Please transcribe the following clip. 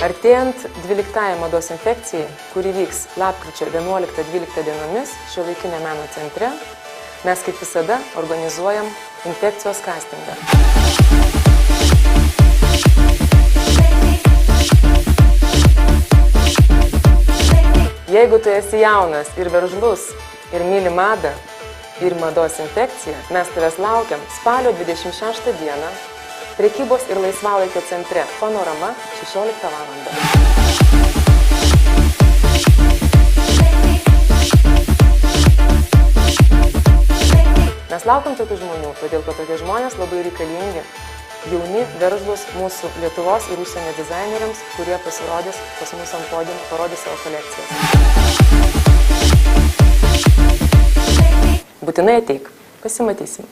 Artėjant 12 mados infekcijai, kuri vyks lapkričio 11-12 dienomis Šiuolaikinio meno centre, mes kaip visada organizuojam infekcijos kastingą. Jeigu tu esi jaunas ir veržlus ir myli madą ir mados infekciją, mes tavęs laukiam spalio 26 dieną Prekybos ir laisvalaikio centre Panorama 16 val. Mes laukiam tokių žmonių, todėl kad tokie žmonės labai reikalingi, jauni, veržlūs mūsų Lietuvos ir užsienio dizaineriams, kurie pasirodys pas mus ant podiumo, parodys savo kolekcijas. Būtinai ateik, pasimatysim.